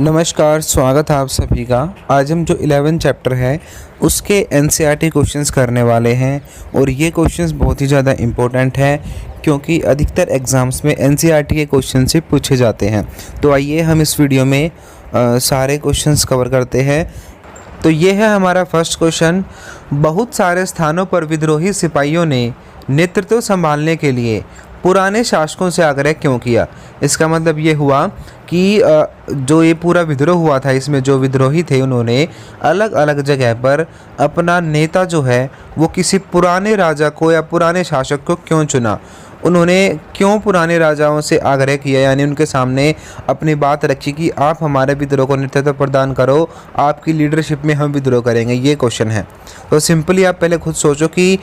नमस्कार, स्वागत है आप सभी का। आज हम जो 11 चैप्टर है उसके एनसीईआरटी क्वेश्चंस करने वाले हैं और ये क्वेश्चंस बहुत ही ज़्यादा इम्पोर्टेंट है क्योंकि अधिकतर एग्ज़ाम्स में एनसीईआरटी के क्वेश्चन से पूछे जाते हैं। तो आइए हम इस वीडियो में सारे क्वेश्चंस कवर करते हैं। तो ये है हमारा फर्स्ट क्वेश्चन। बहुत सारे स्थानों पर विद्रोही सिपाहियों ने नेतृत्व संभालने के लिए पुराने शासकों से आग्रह क्यों किया। इसका मतलब ये हुआ कि जो ये पूरा विद्रोह हुआ था, इसमें जो विद्रोही थे उन्होंने अलग अलग जगह पर अपना नेता जो है वो किसी पुराने राजा को या पुराने शासक को क्यों चुना। उन्होंने क्यों पुराने राजाओं से आग्रह किया, यानी उनके सामने अपनी बात रखी कि आप हमारे विद्रोह को नेतृत्व प्रदान करो, आपकी लीडरशिप में हम विद्रोह करेंगे। ये क्वेश्चन है। तो सिंपली आप पहले खुद सोचो कि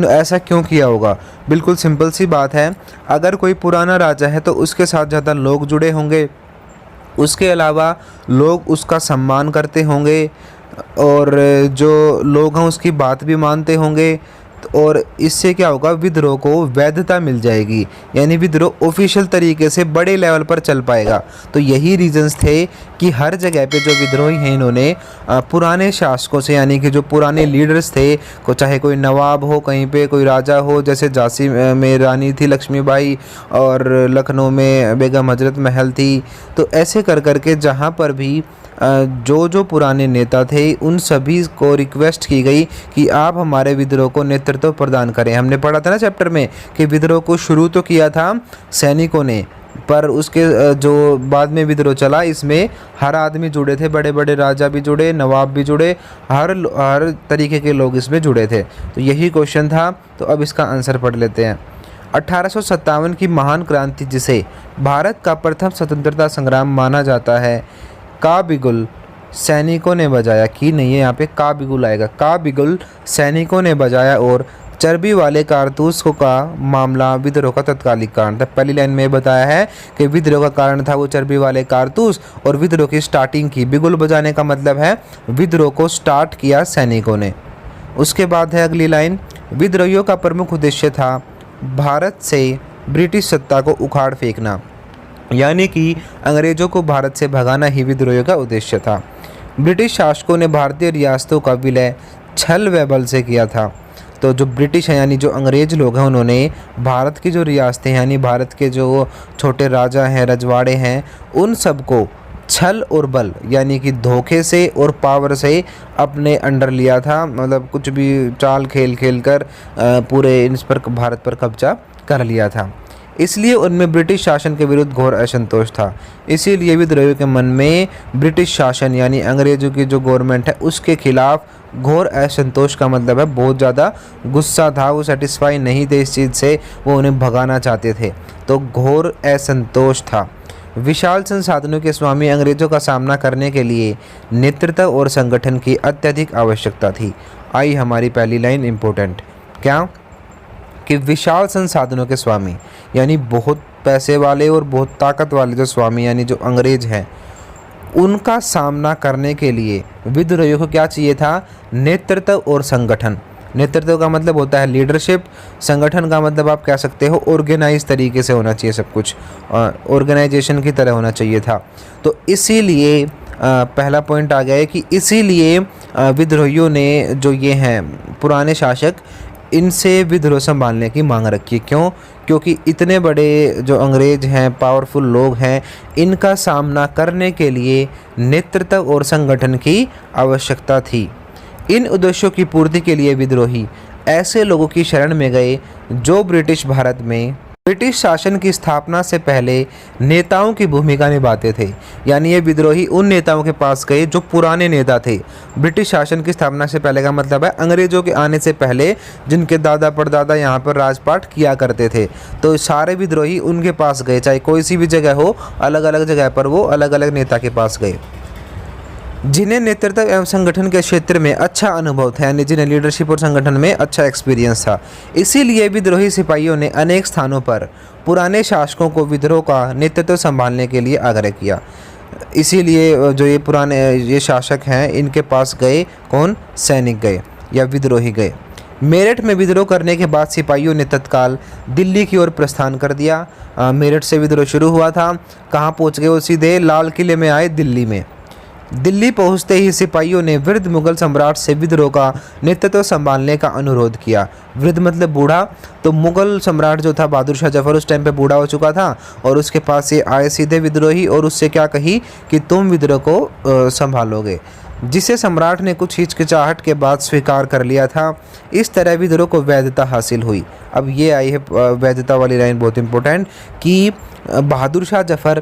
ऐसा क्यों किया होगा। बिल्कुल सिंपल सी बात है। अगर कोई पुराना राजा है तो उसके साथ ज़्यादा लोग जुड़े होंगे, उसके अलावा लोग उसका सम्मान करते होंगे और जो लोग हैं उसकी बात भी मानते होंगे। और इससे क्या होगा, विद्रोह को वैधता मिल जाएगी, यानी विद्रोह ऑफिशियल तरीके से बड़े लेवल पर चल पाएगा। तो यही रीजंस थे कि हर जगह पे जो विद्रोही हैं इन्होंने पुराने शासकों से, यानी कि जो पुराने लीडर्स थे, को चाहे कोई नवाब हो, कहीं पे कोई राजा हो, जैसे झांसी में रानी थी लक्ष्मीबाई और लखनऊ में बेगम हजरत महल थी। तो ऐसे कर करके जहाँ पर भी जो पुराने नेता थे उन सभी को रिक्वेस्ट की गई कि आप हमारे विद्रोह को नेतृत्व प्रदान करें। हमने पढ़ा था ना चैप्टर में कि विद्रोह को शुरू तो किया था सैनिकों ने, पर उसके जो बाद में विद्रोह चला इसमें हर आदमी जुड़े थे, बड़े बड़े राजा भी जुड़े, नवाब भी जुड़े, हर तरीके के लोग इसमें जुड़े थे। तो यही क्वेश्चन था। तो अब इसका आंसर पढ़ लेते हैं। 1857 की महान क्रांति, जिसे भारत का प्रथम स्वतंत्रता संग्राम माना जाता है, का बिगुल सैनिकों ने बजाया। की नहीं है, यहाँ पे का बिगुल आएगा। का बिगुल सैनिकों ने बजाया और चर्बी वाले कारतूस को का मामला विद्रोह का तत्कालिक कारण था। पहली लाइन में बताया है कि विद्रोह का कारण था वो चर्बी वाले कारतूस और विद्रोह की स्टार्टिंग की। बिगुल बजाने का मतलब है विद्रोह को स्टार्ट किया सैनिकों ने। उसके बाद है अगली लाइन, विद्रोहियों का प्रमुख उद्देश्य था भारत से ब्रिटिश सत्ता को उखाड़ फेंकना, यानी कि अंग्रेज़ों को भारत से भगाना ही विद्रोह का उद्देश्य था। ब्रिटिश शासकों ने भारतीय रियासतों का विलय छल व बल से किया था। तो जो ब्रिटिश हैं यानी जो अंग्रेज़ लोग हैं उन्होंने भारत की जो रियासतें हैं, यानी भारत के जो छोटे राजा हैं, रजवाड़े हैं, उन सबको छल और बल यानी कि धोखे से और पावर से अपने अंडर लिया था। मतलब कुछ भी चाल खेल खेल कर पूरे इस पर भारत पर कब्जा कर लिया था। इसलिए उनमें ब्रिटिश शासन के विरुद्ध घोर असंतोष था। इसीलिए विद्रोहियों के मन में ब्रिटिश शासन यानी अंग्रेज़ों की जो गवर्नमेंट है उसके खिलाफ घोर असंतोष का मतलब है बहुत ज़्यादा गुस्सा था। वो सेटिस्फाई नहीं थे इस चीज़ से, वो उन्हें भगाना चाहते थे। तो घोर असंतोष था। विशाल संसाधनों के स्वामी अंग्रेज़ों का सामना करने के लिए नेतृत्व और संगठन की अत्यधिक आवश्यकता थी। आई हमारी पहली लाइन इम्पोर्टेंट, क्या कि विशाल संसाधनों के स्वामी यानी बहुत पैसे वाले और बहुत ताकत वाले जो स्वामी यानी जो अंग्रेज हैं, उनका सामना करने के लिए विद्रोहियों को क्या चाहिए था, नेतृत्व और संगठन। नेतृत्व का मतलब होता है लीडरशिप, संगठन का मतलब आप कह सकते हो ऑर्गेनाइज तरीके से होना चाहिए, सब कुछ ऑर्गेनाइजेशन की तरह होना चाहिए था। तो इसीलिए पहला पॉइंट आ गया है कि इसीलिए विद्रोहियों ने जो ये हैं पुराने शासक, इनसे विद्रोह संभालने की मांग रखी। क्यों? क्योंकि इतने बड़े जो अंग्रेज हैं, पावरफुल लोग हैं, इनका सामना करने के लिए नेतृत्व और संगठन की आवश्यकता थी। इन उद्देश्यों की पूर्ति के लिए विद्रोही ऐसे लोगों की शरण में गए जो ब्रिटिश भारत में ब्रिटिश शासन की स्थापना से पहले नेताओं की भूमिका निभाते थे। यानी ये विद्रोही उन नेताओं के पास गए जो पुराने नेता थे। ब्रिटिश शासन की स्थापना से पहले का मतलब है अंग्रेज़ों के आने से पहले, जिनके दादा परदादा यहाँ पर राजपाट किया करते थे। तो सारे विद्रोही उनके पास गए, चाहे कोई सी भी जगह हो, अलग अलग जगह पर वो अलग अलग नेता के पास गए जिन्हें नेतृत्व एवं संगठन के क्षेत्र में अच्छा अनुभव था, यानी जिन्हें लीडरशिप और संगठन में अच्छा एक्सपीरियंस था। इसीलिए विद्रोही सिपाहियों ने अनेक स्थानों पर पुराने शासकों को विद्रोह का नेतृत्व संभालने के लिए आग्रह किया। इसीलिए जो ये पुराने ये शासक हैं इनके पास गए, कौन, सैनिक गए या विद्रोही गए। मेरठ में विद्रोह करने के बाद सिपाहियों ने तत्काल दिल्ली की ओर प्रस्थान कर दिया। मेरठ से विद्रोह शुरू हुआ था, कहाँ पहुँच गए वो? सीधे लाल किले में आए, दिल्ली में। दिल्ली पहुंचते ही सिपाहियों ने वृद्ध मुगल सम्राट से विद्रोह का नेतृत्व संभालने का अनुरोध किया। वृद्ध मतलब बूढ़ा, तो मुगल सम्राट जो था बहादुर शाह जफर उस टाइम पे बूढ़ा हो चुका था और उसके पास ये आए सीधे विद्रोही और उससे क्या कही कि तुम विद्रोह को संभालोगे, जिसे सम्राट ने कुछ हिचकिचाहट के बाद स्वीकार कर लिया था। इस तरह विद्रोह को वैधता हासिल हुई। अब ये आई है वैधता वाली लाइन, बहुत इंपॉर्टेंट, कि बहादुर शाह जफर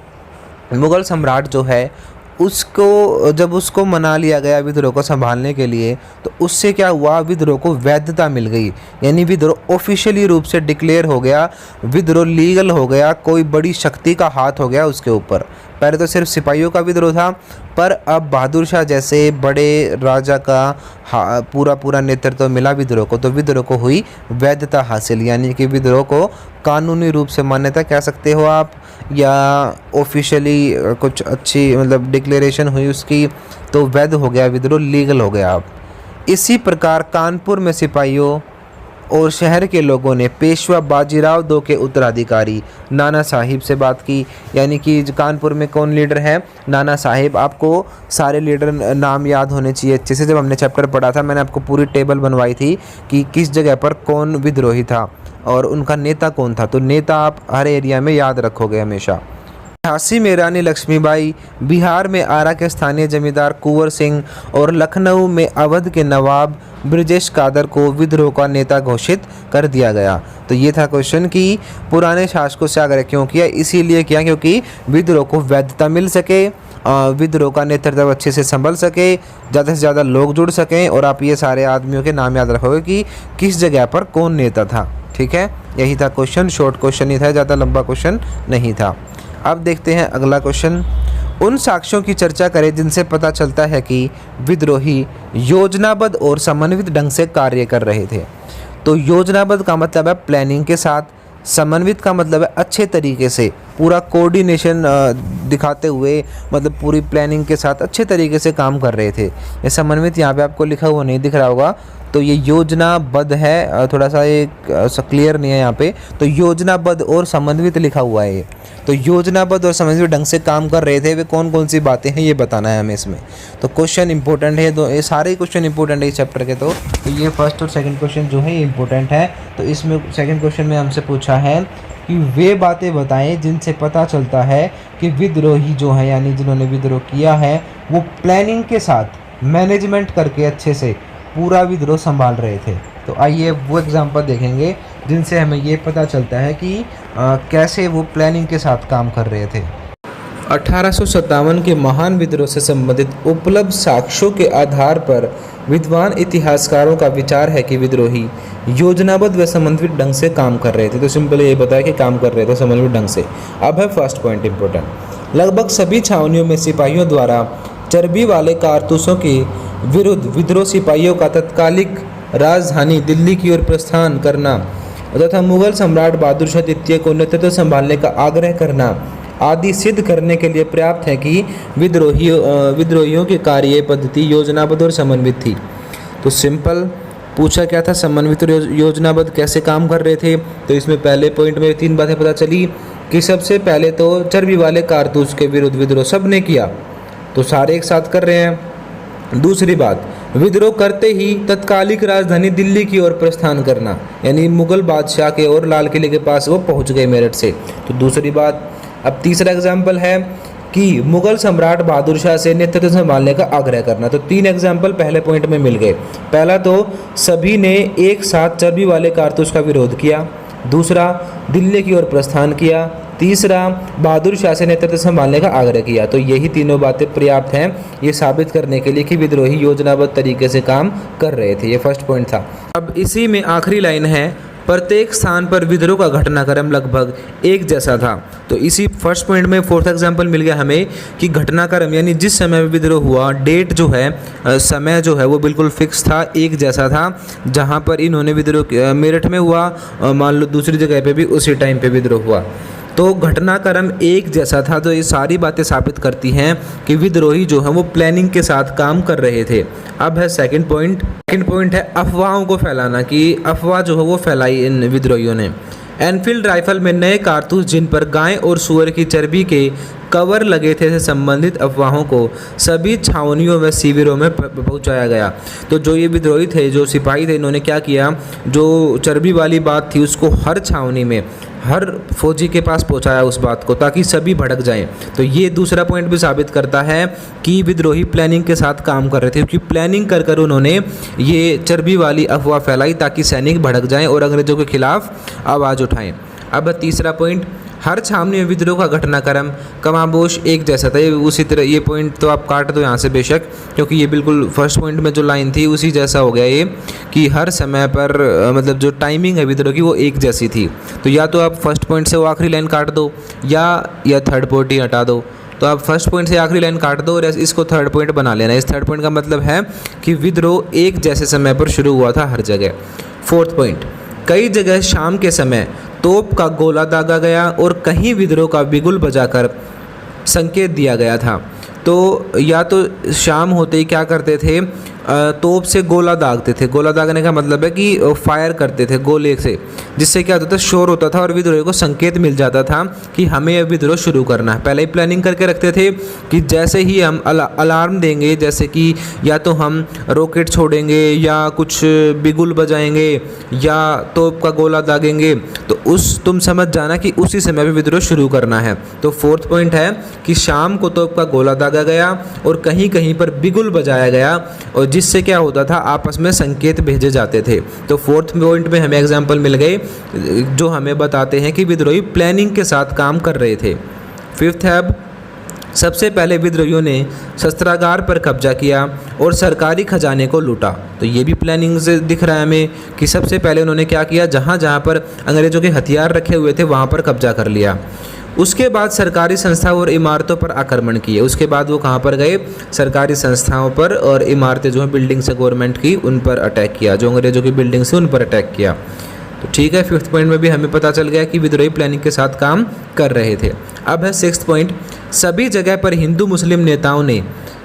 मुगल सम्राट जो है उसको जब उसको मना लिया गया विद्रोह को संभालने के लिए, तो उससे क्या हुआ? विद्रोह को वैधता मिल गई, यानी विद्रोह ऑफिशियली रूप से डिक्लेयर हो गया, विद्रोह लीगल हो गया, कोई बड़ी शक्ति का हाथ हो गया उसके ऊपर। पहले तो सिर्फ सिपाहियों का विद्रोह था, पर अब बहादुर शाह जैसे बड़े राजा का पूरा नेतृत्व मिला विद्रोह को, तो विद्रोह को हुई वैधता हासिल, यानी कि विद्रोह को कानूनी रूप से मान्यता कह सकते हो आप, या ऑफिशियली कुछ अच्छी मतलब डिक्लेरेशन हुई उसकी, तो वैध हो गया विद्रोह, लीगल हो गया अब। इसी प्रकार कानपुर में सिपाहियों और शहर के लोगों ने पेशवा बाजीराव दो के उत्तराधिकारी नाना साहिब से बात की, यानी कि कानपुर में कौन लीडर है? नाना साहिब। आपको सारे लीडर नाम याद होने चाहिए अच्छे से। जब हमने चैप्टर पढ़ा था मैंने आपको पूरी टेबल बनवाई थी कि किस जगह पर कौन विद्रोही था और उनका नेता कौन था, तो नेता आप हर एरिया में याद रखोगे हमेशा। झांसी में रानी लक्ष्मीबाई, बिहार में आरा के स्थानीय जमींदार कुंवर सिंह और लखनऊ में अवध के नवाब ब्रजेश कादर को विद्रोह का नेता घोषित कर दिया गया। तो ये था क्वेश्चन कि पुराने शासकों से आग्रह क्यों किया? इसीलिए किया क्योंकि विद्रोह को वैधता मिल सके, विद्रोह का नेतृत्व अच्छे से संभल सके, ज़्यादा से ज़्यादा लोग जुड़ सकें, और आप ये सारे आदमियों के नाम याद रखोगे कि किस जगह पर कौन नेता था। ठीक है, यही था क्वेश्चन, शॉर्ट क्वेश्चन ही था, ज़्यादा लंबा क्वेश्चन नहीं था। अब देखते हैं अगला क्वेश्चन। उन साक्ष्यों की चर्चा करें जिनसे पता चलता है कि विद्रोही योजनाबद्ध और समन्वित ढंग से कार्य कर रहे थे। तो योजनाबद्ध का मतलब है प्लानिंग के साथ, समन्वित का मतलब है अच्छे तरीके से, पूरा कोऑर्डिनेशन दिखाते हुए, मतलब पूरी प्लानिंग के साथ अच्छे तरीके से काम कर रहे थे। ये समन्वित यहाँ पे आपको लिखा हुआ नहीं दिख रहा होगा, तो ये योजनाबद्ध है, थोड़ा सा ये क्लियर नहीं है यहाँ पे, तो योजनाबद्ध और समन्वित लिखा हुआ है ये। तो योजनाबद्ध और समन्वित ढंग से काम कर रहे थे, वे कौन कौन सी बातें हैं ये बताना है हमें इसमें। तो क्वेश्चन इंपॉर्टेंट है, ये सारे क्वेश्चन इंपॉर्टेंट है इस चैप्टर के। तो ये फर्स्ट और सेकंड क्वेश्चन जो है ये इंपॉर्टेंट है। तो इसमें सेकंड क्वेश्चन में हमसे पूछा है कि वे बातें बताएं जिनसे पता चलता है कि विद्रोही जो है, यानी जिन्होंने विद्रोह किया है, वो प्लानिंग के साथ मैनेजमेंट करके अच्छे से पूरा विद्रोह संभाल रहे थे। तो आइए वो एग्जाम्पल देखेंगे जिनसे हमें ये पता चलता है कि कैसे वो प्लानिंग के साथ काम कर रहे थे। 1857 के महान विद्रोह से संबंधित उपलब्ध साक्ष्यों के आधार पर विद्वान इतिहासकारों का विचार है कि विद्रोही योजनाबद्ध व समन्वित ढंग से काम कर रहे थे। तो सिंपल ये बताया कि काम कर रहे थे समन्वित ढंग से। अब है फर्स्ट पॉइंट इंपॉर्टेंट। लगभग सभी छावनियों में सिपाहियों द्वारा चर्बी वाले कारतूसों के विरुद्ध विद्रोह सिपाहियों का तत्कालिक राजधानी दिल्ली की ओर प्रस्थान करना तथा मुगल सम्राट बहादुर शाह द्वितीय को नेतृत्व संभालने का आग्रह करना आदि सिद्ध करने के लिए पर्याप्त है कि विद्रोहियों की कार्य पद्धति योजनाबद्ध और समन्वित थी। तो सिंपल पूछा क्या था, समन्वित और योजनाबद्ध कैसे काम कर रहे थे। तो इसमें पहले पॉइंट में 3 बातें पता चली कि सबसे पहले तो चर्बी वाले कारतूस के विरुद्ध विद्रोह सब ने किया, तो सारे एक साथ कर रहे हैं। दूसरी बात, विद्रोह करते ही तत्कालिक राजधानी दिल्ली की ओर प्रस्थान करना, यानी मुगल बादशाह के और लाल किले के पास वो पहुंच गए मेरठ से। तो दूसरी बात। अब तीसरा एग्जाम्पल है कि मुगल सम्राट बहादुर शाह से नेतृत्व संभालने का आग्रह करना। तो 3 एग्जाम्पल पहले पॉइंट में मिल गए। पहला तो सभी ने एक साथ चर्बी वाले कारतूस का विरोध किया, दूसरा दिल्ली की ओर प्रस्थान किया, तीसरा बहादुर शाह से नेतृत्व संभालने का आग्रह किया। तो यही तीनों बातें पर्याप्त हैं ये साबित करने के लिए कि विद्रोही योजनाबद्ध तरीके से काम कर रहे थे। ये फर्स्ट पॉइंट था। अब इसी में आखिरी लाइन है, प्रत्येक स्थान पर विद्रोह का घटनाक्रम लगभग एक जैसा था। तो इसी फर्स्ट पॉइंट में फोर्थ एग्जाम्पल मिल गया हमें कि घटनाक्रम यानी जिस समय में विद्रोह हुआ, डेट जो है, समय जो है वो बिल्कुल फिक्स था, एक जैसा था। जहाँ पर इन्होंने विद्रोह मेरठ में हुआ, मान लो दूसरी जगह पे भी उसी टाइम पे विद्रोह हुआ। तो घटनाक्रम एक जैसा था। तो ये सारी बातें साबित करती हैं कि विद्रोही जो है वो प्लानिंग के साथ काम कर रहे थे। अब है सेकंड पॉइंट। सेकंड पॉइंट है अफवाहों को फैलाना, कि अफवाह जो है वो फैलाई इन विद्रोहियों ने। एनफील्ड राइफल में नए कारतूस जिन पर गाय और सूअर की चर्बी के कवर लगे थे से संबंधित अफवाहों को सभी छावनियों व शिविरों में पहुंचाया गया। तो जो ये विद्रोही थे, जो सिपाही थे, इन्होंने क्या किया, जो चर्बी वाली बात थी उसको हर छावनी में, हर फौजी के पास पहुंचाया उस बात को, ताकि सभी भड़क जाएं। तो ये दूसरा पॉइंट भी साबित करता है कि विद्रोही प्लानिंग के साथ काम कर रहे थे, क्योंकि प्लानिंग कर कर उन्होंने ये चर्बी वाली अफवाह फैलाई ताकि सैनिक भड़क जाएं और अंग्रेजों के खिलाफ आवाज़ उठाएं। अब तीसरा पॉइंट, हर छावनी में विद्रोह का घटनाक्रम कमाबोश एक जैसा था। ये उसी तरह, ये पॉइंट तो आप काट दो यहाँ से बेशक, क्योंकि ये बिल्कुल फर्स्ट पॉइंट में जो लाइन थी उसी जैसा हो गया ये, कि हर समय पर मतलब जो टाइमिंग है विद्रोह की वो एक जैसी थी। तो या तो आप फर्स्ट पॉइंट से वो आखिरी लाइन काट दो या थर्ड पॉइंट ही हटा दो। तो आप फर्स्ट पॉइंट से आखिरी लाइन काट दो और इसको थर्ड पॉइंट बना लेना। इस थर्ड पॉइंट का मतलब है कि विद्रोह एक जैसे समय पर शुरू हुआ था हर जगह। फोर्थ पॉइंट, कई जगह शाम के समय तोप का गोला दागा गया और कहीं विद्रोह का बिगुल बजाकर संकेत दिया गया था। तो या तो शाम होते ही क्या करते थे, तोप से गोला दागते थे। गोला दागने का मतलब है कि फायर करते थे गोले से, जिससे क्या होता था, शोर होता था और विद्रोह को संकेत मिल जाता था कि हमें अब विद्रोह शुरू करना है। पहले ही प्लानिंग करके रखते थे कि जैसे ही हम अलार्म देंगे, जैसे कि या तो हम रॉकेट छोड़ेंगे या कुछ बिगुल बजाएंगे या तोप का गोला दागेंगे, तो तुम समझ जाना कि उसी समय पे विद्रोह शुरू करना है। तो फोर्थ पॉइंट है कि शाम को तोप का गोला दागा गया और कहीं कहीं पर बिगुल बजाया गया, और जिससे क्या होता था, आपस में संकेत भेजे जाते थे। तो फोर्थ पॉइंट में हमें एग्जाम्पल मिल गए जो हमें बताते हैं कि विद्रोही प्लानिंग के साथ काम कर रहे थे। फिफ्थ है, अब सबसे पहले विद्रोहियों ने शस्त्रागार पर कब्जा किया और सरकारी खजाने को लूटा। तो ये भी प्लानिंग से दिख रहा है हमें कि सबसे पहले उन्होंने क्या किया, जहाँ जहाँ पर अंग्रेजों के हथियार रखे हुए थे वहाँ पर कब्जा कर लिया। उसके बाद सरकारी संस्थाओं और इमारतों पर आक्रमण किए। उसके बाद वो कहाँ पर गए, सरकारी संस्थाओं पर और इमारतें जो हैं बिल्डिंग्स है गवर्नमेंट की, उन पर अटैक किया, जो अंग्रेजों की बिल्डिंग्स है उन पर अटैक किया। तो ठीक है, फिफ्थ पॉइंट में भी हमें पता चल गया कि विद्रोही प्लानिंग के साथ काम कर रहे थे। अब है सिक्स्थ पॉइंट, सभी जगह पर हिंदू मुस्लिम नेताओं ने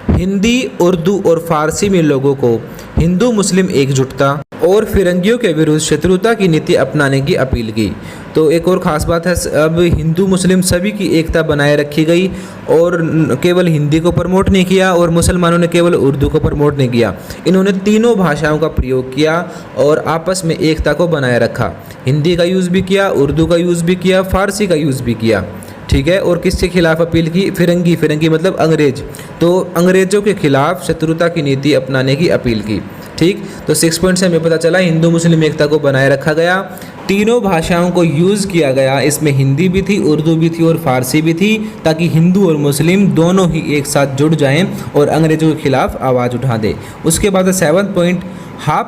हिंदी, उर्दू और फारसी में लोगों को हिंदू मुस्लिम एकजुटता और फिरंगियों के विरुद्ध शत्रुता की नीति अपनाने की अपील की। तो एक और ख़ास बात है, अब हिंदू मुस्लिम सभी की एकता बनाए रखी गई और केवल हिंदी को प्रमोट नहीं किया और मुसलमानों ने केवल उर्दू को प्रमोट नहीं किया। इन्होंने तीनों भाषाओं का प्रयोग किया और आपस में एकता को बनाए रखा। हिंदी का यूज़ भी किया, उर्दू का यूज़ भी किया, फारसी का यूज़ भी किया। ठीक है, और किसके खिलाफ अपील की, फिरंगी मतलब अंग्रेज। तो अंग्रेजों के खिलाफ शत्रुता की नीति अपनाने की अपील की। ठीक, तो 6 पॉइंट से हमें पता चला हिंदू मुस्लिम एकता को बनाए रखा गया, तीनों भाषाओं को यूज़ किया गया, इसमें हिंदी भी थी, उर्दू भी थी और फारसी भी थी, ताकि हिंदू और मुस्लिम दोनों ही एक साथ जुड़ जाएं और अंग्रेजों के खिलाफ आवाज़ उठा दें। उसके बाद 7वां पॉइंट,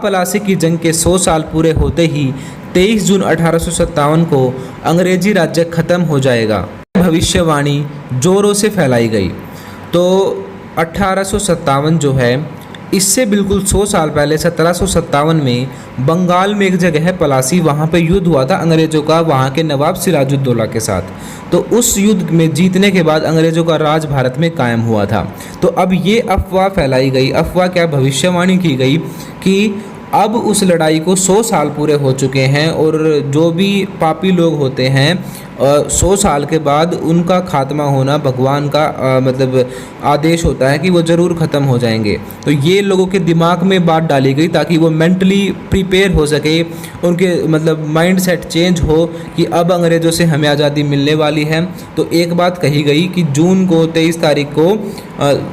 प्लासी की जंग के 100 साल पूरे होते ही 23 जून 1857 को अंग्रेजी राज्य खत्म हो जाएगा, भविष्यवाणी जोरों से फैलाई गई। तो 1857 जो है, इससे बिल्कुल 100 साल पहले 1757 में बंगाल में एक जगह है पलासी, वहाँ पे युद्ध हुआ था अंग्रेज़ों का वहाँ के नवाब सिराजुद्दौला के साथ। तो उस युद्ध में जीतने के बाद अंग्रेज़ों का राज भारत में कायम हुआ था। तो अब ये अफवाह फैलाई गई, अफवाह क्या, भविष्यवाणी की गई कि अब उस लड़ाई को 100 साल पूरे हो चुके हैं और जो भी पापी लोग होते हैं 100 साल के बाद उनका खात्मा होना भगवान का मतलब आदेश होता है कि वो ज़रूर ख़त्म हो जाएंगे। तो ये लोगों के दिमाग में बात डाली गई ताकि वो मेंटली प्रिपेयर हो सके, उनके मतलब माइंड सेट चेंज हो कि अब अंग्रेज़ों से हमें आज़ादी मिलने वाली है। तो एक बात कही गई कि जून को 23 तारीख को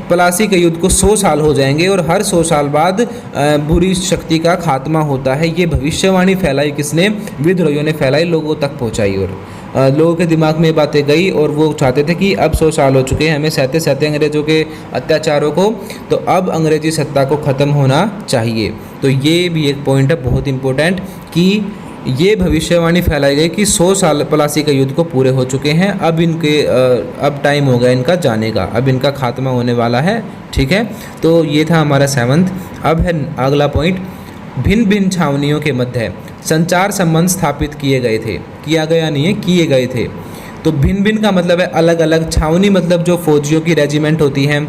प्लासी के युद्ध को 100 साल हो जाएंगे और हर 100 साल बाद बुरी शक्ति का खात्मा होता है। ये भविष्यवाणी फैलाई किसने, विद्रोहियों ने फैलाई, लोगों तक पहुँचाई और लोगों के दिमाग में बातें गई और वो चाहते थे कि अब 100 साल हो चुके हैं, हमें सहते सहते अंग्रेज़ों के अत्याचारों को, तो अब अंग्रेज़ी सत्ता को ख़त्म होना चाहिए। तो ये भी एक पॉइंट है बहुत इम्पोर्टेंट कि ये भविष्यवाणी फैलाई गई कि 100 साल प्लासी के युद्ध को पूरे हो चुके हैं, अब इनके अब टाइम हो गया इनका जाने का, अब इनका खात्मा होने वाला है। ठीक है, तो ये था हमारा 7वां। अब है अगला पॉइंट, भिन्न भिन्न छावनियों के मध्य संचार संबंध स्थापित किए गए थे, किया गया नहीं है, किए गए थे। तो भिन्न भिन्न का मतलब है अलग अलग, छावनी मतलब जो फौजियों की रेजिमेंट होती हैं,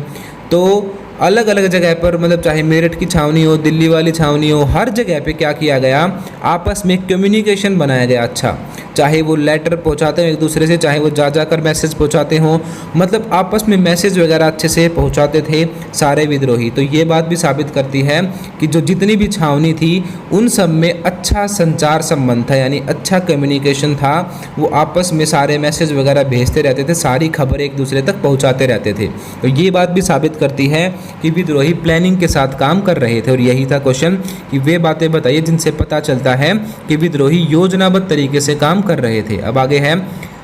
तो अलग अलग जगह पर मतलब चाहे मेरठ की छावनी हो, दिल्ली वाली छावनी हो, हर जगह पे क्या किया गया, आपस में कम्युनिकेशन बनाया गया। अच्छा, चाहे वो लेटर पहुंचाते हो एक दूसरे से, चाहे वो जा जाकर मैसेज पहुंचाते हो, मतलब आपस में मैसेज वगैरह अच्छे से पहुंचाते थे सारे विद्रोही। तो ये बात भी साबित करती है कि जो जितनी भी छावनी थी उन सब में अच्छा संचार संबंध था, यानी अच्छा कम्युनिकेशन था, वो आपस में सारे मैसेज वगैरह भेजते रहते थे, सारी खबर एक दूसरे तक पहुँचाते रहते थे। तो ये बात भी साबित करती है कि विद्रोही प्लानिंग के साथ काम कर रहे थे। और यही था क्वेश्चन कि वे बातें बताइए जिनसे पता चलता है कि विद्रोही योजनाबद्ध तरीके से काम कर रहे थे। अब आगे है,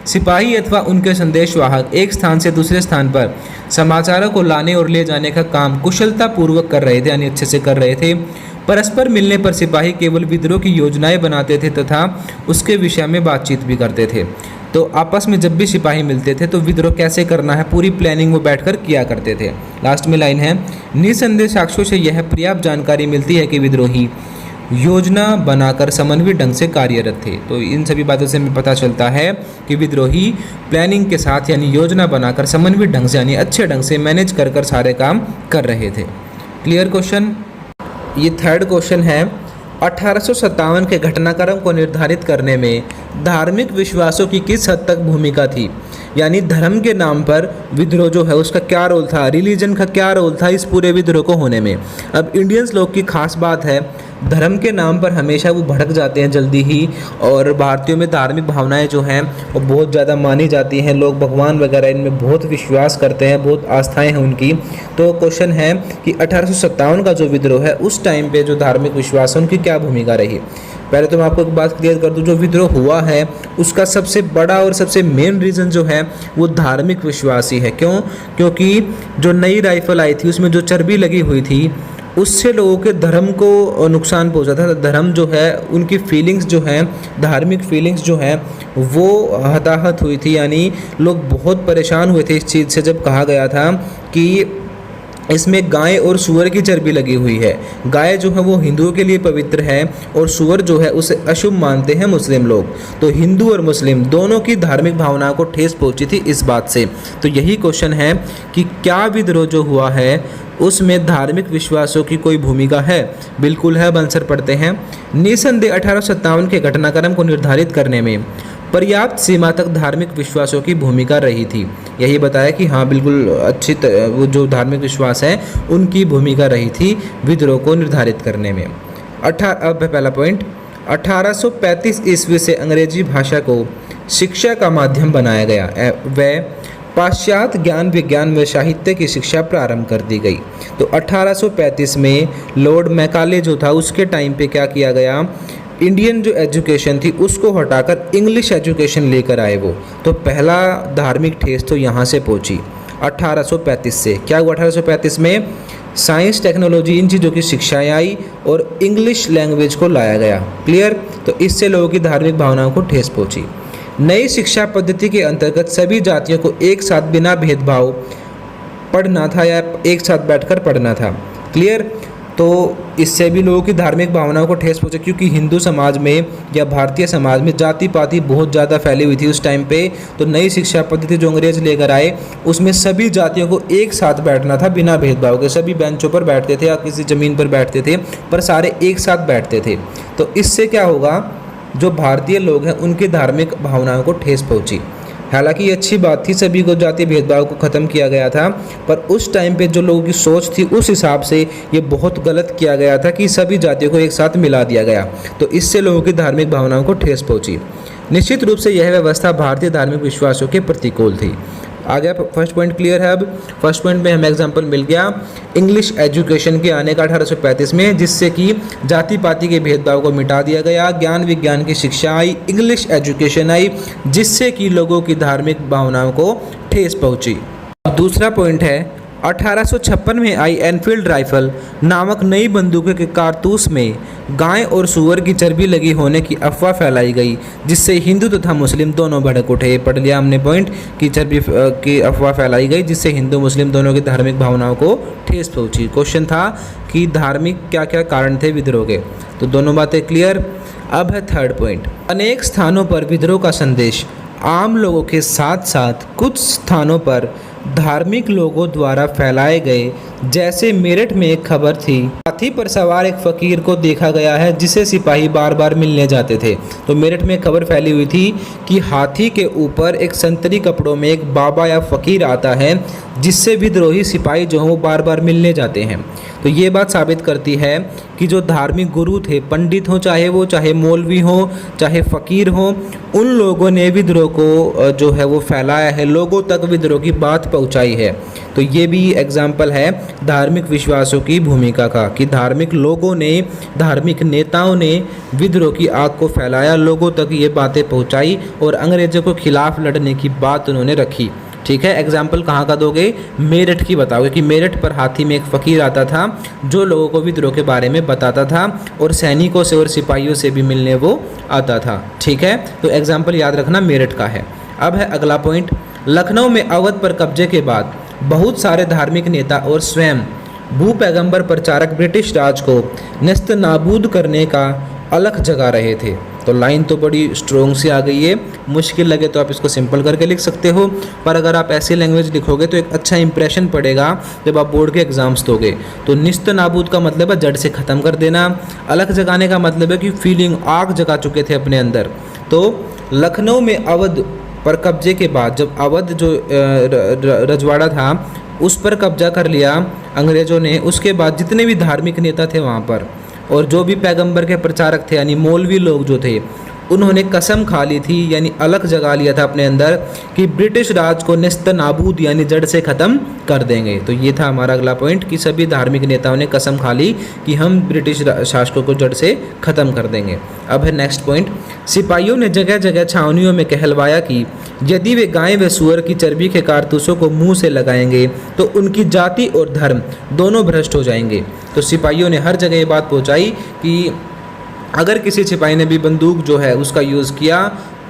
सिपाही अथवा उनके संदेशवाहक एक स्थान से दूसरे स्थान पर समाचारों को लाने और ले जाने का काम कुशलता पूर्वक कर रहे थे, यानी अच्छे से कर रहे थे। परस्पर मिलने पर सिपाही केवल विद्रोह की योजनाएं बनाते थे तथा उसके विषय में बातचीत भी करते थे। तो आपस में जब भी सिपाही मिलते थे तो विद्रोह कैसे करना है पूरी प्लानिंग वो बैठकर किया करते थे। लास्ट में लाइन है, निसंदेह साक्ष्यों से यह पर्याप्त जानकारी मिलती है कि विद्रोही योजना बनाकर समन्वित ढंग से कार्यरत थे। तो इन सभी बातों से हमें पता चलता है कि विद्रोही प्लानिंग के साथ यानी योजना बनाकर समन्वित ढंग से यानी अच्छे ढंग से मैनेज कर कर सारे काम कर रहे थे। Clear question. ये थर्ड क्वेश्चन है, 1857 के घटनाक्रम को निर्धारित करने में धार्मिक विश्वासों की किस हद तक भूमिका थी, यानी धर्म के नाम पर विद्रोह जो है उसका क्या रोल था, रिलीजन का क्या रोल था इस पूरे विद्रोह को होने में। अब इंडियंस लोग की खास बात है, धर्म के नाम पर हमेशा वो भड़क जाते हैं जल्दी ही, और भारतीयों में धार्मिक भावनाएं जो हैं वो बहुत ज़्यादा मानी जाती हैं, लोग भगवान वगैरह इनमें बहुत विश्वास करते हैं, बहुत आस्थाएं हैं उनकी। तो क्वेश्चन है कि 1857 का जो विद्रोह है उस टाइम पे जो धार्मिक विश्वास है उनकी क्या भूमिका रही। पहले तो मैं आपको एक बात क्लियर कर दूं, जो विद्रोह हुआ है उसका सबसे बड़ा और सबसे मेन रीज़न जो है वो धार्मिक विश्वास ही है। क्यों? क्योंकि जो नई राइफल आई थी उसमें जो चर्बी लगी हुई थी उससे लोगों के धर्म को नुकसान पहुंचा था। धर्म जो है उनकी फीलिंग्स जो हैं, धार्मिक फीलिंग्स जो हैं वो हताहत हुई थी, यानी लोग बहुत परेशान हुए थे इस चीज़ से जब कहा गया था कि इसमें गाय और सूअर की चर्बी लगी हुई है। गाय जो है वो हिंदुओं के लिए पवित्र है और सूअर जो है उसे अशुभ मानते हैं मुस्लिम लोग। तो हिंदू और मुस्लिम दोनों की धार्मिक भावनाओं को ठेस पहुंची थी इस बात से। तो यही क्वेश्चन है कि क्या विद्रोह जो हुआ है उसमें धार्मिक विश्वासों की कोई भूमिका है? बिल्कुल है। आंसर पढ़ते हैं, निसंदेह 1857 के घटनाक्रम को निर्धारित करने में पर्याप्त सीमा तक धार्मिक विश्वासों की भूमिका रही थी। यही बताया कि हाँ बिल्कुल अच्छी वो जो धार्मिक विश्वास है उनकी भूमिका रही थी विद्रोह को निर्धारित करने में। अब पहला पॉइंट, 1835 ईस्वी से अंग्रेजी भाषा को शिक्षा का माध्यम बनाया गया व पाश्चात्य ज्ञान विज्ञान व साहित्य की शिक्षा प्रारंभ कर दी गई। तो 1835 में लॉर्ड मैकाले जो था उसके टाइम पे क्या किया गया, इंडियन जो एजुकेशन थी उसको हटाकर इंग्लिश एजुकेशन लेकर आए वो। तो पहला धार्मिक ठेस तो यहाँ से पहुँची 1835 से। क्या हुआ 1835 में? साइंस टेक्नोलॉजी इन चीज़ों की शिक्षाएँ आई और इंग्लिश लैंग्वेज को लाया गया। क्लियर। तो इससे लोगों की धार्मिक भावनाओं को ठेस पहुँची। नई शिक्षा पद्धति के अंतर्गत सभी जातियों को एक साथ बिना भेदभाव पढ़ना था या एक साथ बैठकर पढ़ना था। क्लियर। तो इससे भी लोगों की धार्मिक भावनाओं को ठेस पहुंचे, क्योंकि हिंदू समाज में या भारतीय समाज में जाति पाति बहुत ज़्यादा फैली हुई थी उस टाइम पे। तो नई शिक्षा पद्धति जो अंग्रेज लेकर आए उसमें सभी जातियों को एक साथ बैठना था बिना भेदभाव के। सभी बेंचों पर बैठते थे या किसी ज़मीन पर बैठते थे, पर सारे एक साथ बैठते थे। तो इससे क्या होगा, जो भारतीय लोग हैं उनकी धार्मिक भावनाओं को ठेस पहुंची। हालांकि ये अच्छी बात थी, सभी को जाति भेदभाव को ख़त्म किया गया था, पर उस टाइम पे जो लोगों की सोच थी उस हिसाब से ये बहुत गलत किया गया था कि सभी जातियों को एक साथ मिला दिया गया। तो इससे लोगों की धार्मिक भावनाओं को ठेस पहुंची। निश्चित रूप से यह व्यवस्था भारतीय धार्मिक विश्वासों के प्रतिकूल थी। आ गया फर्स्ट पॉइंट। क्लियर है। अब फर्स्ट पॉइंट में हमें एग्जांपल मिल गया इंग्लिश एजुकेशन के आने का 1835 में, जिससे कि जाति पाति के भेदभाव को मिटा दिया गया। ज्ञान विज्ञान की शिक्षा आई, इंग्लिश एजुकेशन आई, जिससे कि लोगों की धार्मिक भावनाओं को ठेस पहुंची। दूसरा पॉइंट है 1856 में आई एनफील्ड राइफल नामक नई बंदूकों के कारतूस में गाय और सूअर की चर्बी लगी होने की अफवाह फैलाई गई, जिससे हिंदू तथा मुस्लिम दोनों भड़क उठे। पढ़ लिया हमने पॉइंट कि चर्बी की अफवाह फैलाई गई, जिससे हिंदू मुस्लिम दोनों की धार्मिक भावनाओं को ठेस पहुंची। क्वेश्चन था कि धार्मिक क्या क्या कारण थे विद्रोह के, तो दोनों बातें क्लियर। अब है थर्ड पॉइंट, अनेक स्थानों पर विद्रोह का संदेश आम लोगों के साथ साथ कुछ स्थानों पर धार्मिक लोगों द्वारा फैलाए गए, जैसे मेरठ में एक खबर थी, हाथी पर सवार एक फकीर को देखा गया है जिसे सिपाही बार बार मिलने जाते थे। तो मेरठ में एक खबर फैली हुई थी कि हाथी के ऊपर एक संतरी कपड़ों में एक बाबा या फकीर आता है जिससे विद्रोही सिपाही जो हैं वो बार बार मिलने जाते हैं। तो ये बात साबित करती है कि जो धार्मिक गुरु थे, पंडित हो चाहे मौलवी हो, चाहे फ़कीर हो, उन लोगों ने विद्रोह को जो है वो फैलाया है, लोगों तक विद्रोह की बात पहुंचाई है। तो ये भी एग्जाम्पल है धार्मिक विश्वासों की भूमिका का कि धार्मिक लोगों ने, धार्मिक नेताओं ने विद्रोह की आग को फैलाया, लोगों तक ये बातें पहुंचाई और अंग्रेज़ों को खिलाफ लड़ने की बात उन्होंने रखी। ठीक है, एग्जाम्पल कहाँ का दोगे? मेरठ की बताओगे कि मेरठ पर हाथी में एक फ़कीर आता था जो लोगों को विद्रोह के बारे में बताता था और सैनिकों से और सिपाहियों से भी मिलने वो आता था। ठीक है, तो एग्जाम्पल याद रखना मेरठ का है। अब है अगला पॉइंट, लखनऊ में अवध पर कब्जे के बाद बहुत सारे धार्मिक नेता और स्वयं भू पैगंबर प्रचारक ब्रिटिश राज को नेस्त नाबूद करने का अलख जगा रहे थे। तो लाइन तो बड़ी स्ट्रोंग सी आ गई है, मुश्किल लगे तो आप इसको सिंपल करके लिख सकते हो, पर अगर आप ऐसी लैंग्वेज लिखोगे तो एक अच्छा इंप्रेशन पड़ेगा जब आप बोर्ड के एग्जाम्स दोगे। तो निस्त नाबूद का मतलब है जड़ से ख़त्म कर देना, अलग जगाने का मतलब है कि फीलिंग आग जगा चुके थे अपने अंदर। तो लखनऊ में अवध पर कब्जे के बाद जब अवध जो रजवाड़ा था उस पर कब्जा कर लिया अंग्रेज़ों ने, उसके बाद जितने भी धार्मिक नेता थे वहाँ पर और जो भी पैगंबर के प्रचारक थे यानी मौलवी लोग जो थे, उन्होंने कसम खा ली थी यानी अलग जगा लिया था अपने अंदर कि ब्रिटिश राज को नेस्त नाबूद यानी जड़ से ख़त्म कर देंगे। तो ये था हमारा अगला पॉइंट कि सभी धार्मिक नेताओं ने कसम खा ली कि हम ब्रिटिश शासकों को जड़ से ख़त्म कर देंगे। अब है नेक्स्ट पॉइंट, सिपाहियों ने जगह जगह छावनियों में कहलवाया कि यदि वे गाय व सुअर की चर्बी के कारतूसों को मुंह से लगाएंगे तो उनकी जाति और धर्म दोनों भ्रष्ट हो जाएंगे। तो सिपाहियों ने हर जगह ये बात पहुंचाई कि अगर किसी सिपाही ने भी बंदूक जो है उसका यूज़ किया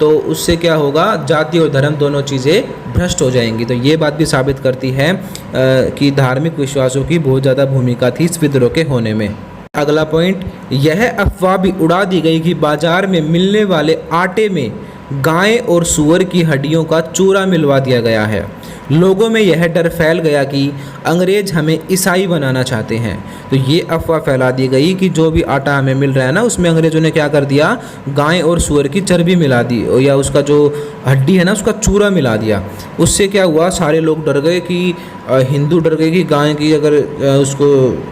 तो उससे क्या होगा, जाति और धर्म दोनों चीज़ें भ्रष्ट हो जाएंगी। तो ये बात भी साबित करती है कि धार्मिक विश्वासों की बहुत ज़्यादा भूमिका थी इस विद्रोह के होने में। अगला पॉइंट, यह अफवाह भी उड़ा दी गई कि बाजार में मिलने वाले आटे में गाय और सूअर की हड्डियों का चूरा मिलवा दिया गया है। लोगों में यह डर फैल गया कि अंग्रेज हमें ईसाई बनाना चाहते हैं। तो ये अफवाह फैला दी गई कि जो भी आटा हमें मिल रहा है ना, उसमें अंग्रेज़ों ने क्या कर दिया, गाय और सूअर की चर्बी मिला दी या उसका जो हड्डी है ना उसका चूरा मिला दिया। उससे क्या हुआ, सारे लोग डर गए कि हिंदू डर गए कि गाय की अगर उसको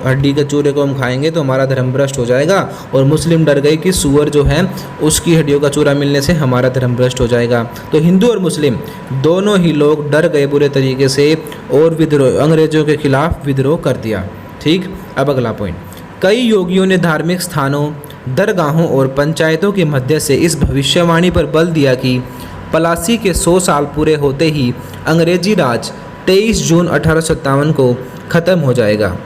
हड्डी के चूरे को हम खाएंगे तो हमारा धर्म भ्रष्ट हो जाएगा, और मुस्लिम डर गए कि सूअर जो है उसकी हड्डियों का चूरा मिलने से हमारा धर्म भ्रष्ट हो जाएगा। तो हिंदू और मुस्लिम दोनों ही लोग डर गए बुरे तरीके से और विद्रोह, अंग्रेज़ों के खिलाफ विद्रोह कर दिया। ठीक, अब अगला पॉइंट, कई योगियों ने धार्मिक स्थानों, दरगाहों और पंचायतों के मध्य से इस भविष्यवाणी पर बल दिया कि पलासी के 100 साल पूरे होते ही अंग्रेजी राज 23 जून 1857 को ख़त्म हो जाएगा।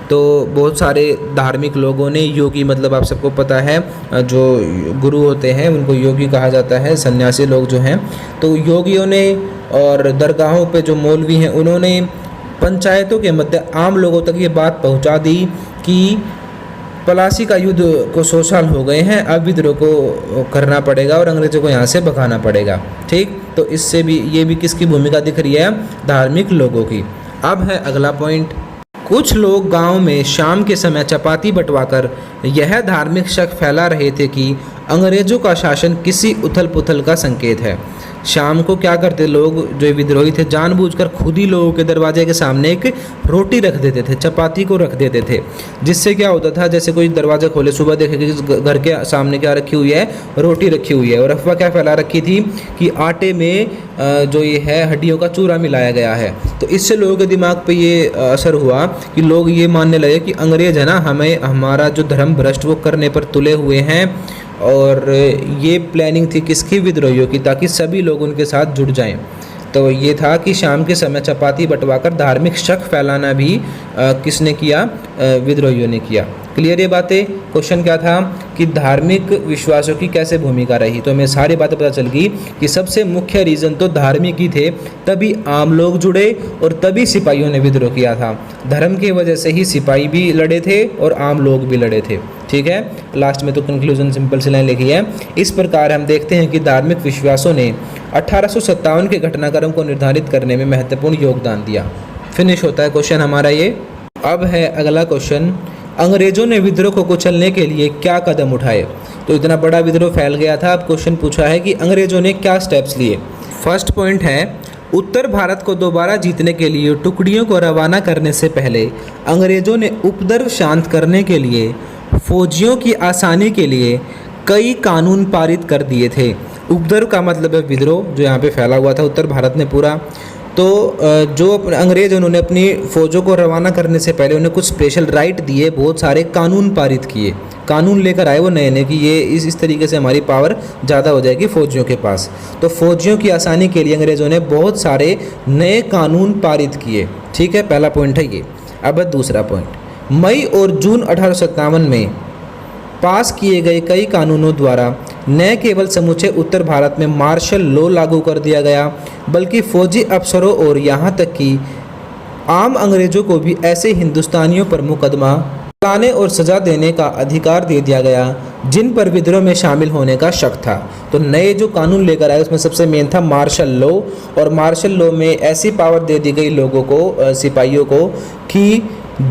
तो बहुत सारे धार्मिक लोगों ने, योगी मतलब आप सबको पता है जो गुरु होते हैं उनको योगी कहा जाता है, सन्यासी लोग जो हैं, तो योगियों ने और दरगाहों पे जो मौलवी हैं उन्होंने पंचायतों के मध्य आम लोगों तक ये बात पहुंचा दी कि पलासी का युद्ध को 100 साल हो गए हैं, अब विद्रोह को करना पड़ेगा और अंग्रेज़ों को यहाँ से भगाना पड़ेगा। ठीक, तो इससे भी ये भी किसकी भूमिका दिख रही है, धार्मिक लोगों की। अब है अगला पॉइंट, कुछ लोग गांव में शाम के समय चपाती बंटवाकर यह धार्मिक शक फैला रहे थे कि अंग्रेज़ों का शासन किसी उथल पुथल का संकेत है। शाम को क्या करते लोग, जो विद्रोही थे, जानबूझकर खुद ही लोगों के दरवाजे के सामने एक रोटी रख देते थे, चपाती को रख देते थे, जिससे क्या होता था, जैसे कोई दरवाज़ा खोले सुबह देखे कि घर के सामने क्या रखी हुई है, रोटी रखी हुई है, और अफवाह क्या फैला रखी थी कि आटे में जो ये है हड्डियों का चूरा मिलाया गया है। तो इससे लोगों के दिमाग पे ये असर हुआ कि लोग ये मानने लगे कि अंग्रेज है ना, हमें हमारा जो धर्म भ्रष्ट वो करने पर तुले हुए हैं, और ये प्लानिंग थी किसकी, विद्रोहियों की, ताकि सभी लोग उनके साथ जुड़ जाएं। तो ये था कि शाम के समय चपाती बंटवाकर धार्मिक शक फैलाना भी किसने किया, विद्रोहियों ने किया। क्लियर ये बातें। क्वेश्चन क्या था कि धार्मिक विश्वासों की कैसे भूमिका रही, तो हमें सारी बातें पता चल गई कि सबसे मुख्य रीज़न तो धार्मिक ही थे, तभी आम लोग जुड़े और तभी सिपाहियों ने विद्रोह किया था। धर्म की वजह से ही सिपाही भी लड़े थे और आम लोग भी लड़े थे। ठीक है। लास्ट में तो कंक्लूजन सिंपल सी लाइन लिखी है। इस प्रकार हम देखते हैं कि धार्मिक विश्वासों ने 1857 के घटनाक्रम को निर्धारित करने में महत्वपूर्ण योगदान दिया। फिनिश होता है क्वेश्चन हमारा ये। अब है अगला क्वेश्चन, अंग्रेजों ने विद्रोह को कुचलने के लिए क्या कदम उठाए। तो इतना बड़ा विद्रोह फैल गया था, अब क्वेश्चन पूछा है कि अंग्रेजों ने क्या स्टेप्स लिए। फर्स्ट पॉइंट है, उत्तर भारत को दोबारा जीतने के लिए टुकड़ियों को रवाना करने से पहले अंग्रेजों ने उपद्रव शांत करने के लिए फौजियों की आसानी के लिए कई कानून पारित कर दिए थे। उपद्रव का मतलब है विद्रोह, जो यहाँ पे फैला हुआ था उत्तर भारत में पूरा। तो जो अंग्रेज उन्होंने अपनी फ़ौजों को रवाना करने से पहले उन्हें कुछ स्पेशल राइट दिए, बहुत सारे कानून पारित किए, कानून लेकर आए वो नए नए कि ये इस तरीके से हमारी पावर ज़्यादा हो जाएगी फ़ौजियों के पास। तो फौजियों की आसानी के लिए अंग्रेज़ों ने बहुत सारे नए कानून पारित किए। ठीक है, पहला पॉइंट है ये। अब दूसरा पॉइंट, मई और जून 1857 में पास किए गए कई कानूनों द्वारा न केवल समूचे उत्तर भारत में मार्शल लॉ लागू कर दिया गया, बल्कि फौजी अफसरों और यहाँ तक कि आम अंग्रेजों को भी ऐसे हिंदुस्तानियों पर मुकदमा चलाने और सज़ा देने का अधिकार दे दिया गया जिन पर विद्रोह में शामिल होने का शक था। तो नए जो कानून लेकर आए उसमें सबसे मेन था मार्शल लॉ, और मार्शल लॉ में ऐसी पावर दे दी गई लोगों को, सिपाहियों को, कि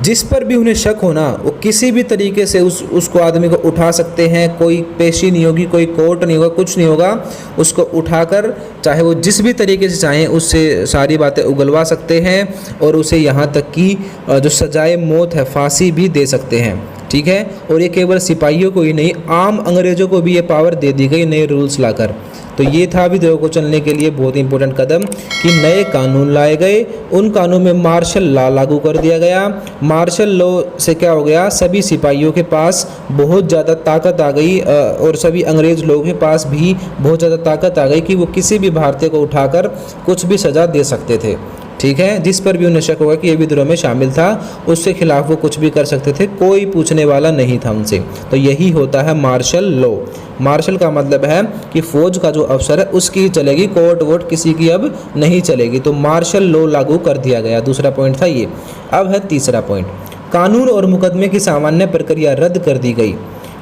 जिस पर भी उन्हें शक होना वो किसी भी तरीके से उसको आदमी को उठा सकते हैं। कोई पेशी नहीं होगी, कोई कोर्ट नहीं होगा, कुछ नहीं होगा, उसको उठाकर चाहे वो जिस भी तरीके से चाहें उससे सारी बातें उगलवा सकते हैं और उसे यहाँ तक कि जो सजाए मौत है, फांसी भी दे सकते हैं। ठीक है, और ये केवल सिपाहियों को ही नहीं, आम अंग्रेजों को भी ये पावर दे दी गई नए रूल्स लाकर। तो ये था विद्रोह को चलने के लिए बहुत इंपॉर्टेंट कदम कि नए कानून लाए गए। उन कानून में मार्शल लॉ लागू कर दिया गया। मार्शल लॉ से क्या हो गया, सभी सिपाहियों के पास बहुत ज़्यादा ताकत आ गई और सभी अंग्रेज लोगों के पास भी बहुत ज़्यादा ताकत आ गई कि वो किसी भी भारतीय को उठाकर कुछ भी सज़ा दे सकते थे। ठीक है, जिस पर भी उन्हें शक होगा कि ये विद्रोह में शामिल था उसके खिलाफ वो कुछ भी कर सकते थे, कोई पूछने वाला नहीं था उनसे। तो यही होता है मार्शल लॉ। मार्शल का मतलब है कि फौज का जो अफसर है उसकी ही चलेगी, कोर्ट वोट किसी की अब नहीं चलेगी। तो मार्शल लॉ लागू कर दिया गया। दूसरा पॉइंट था ये। अब है तीसरा पॉइंट, कानून और मुकदमे की सामान्य प्रक्रिया रद्द कर दी गई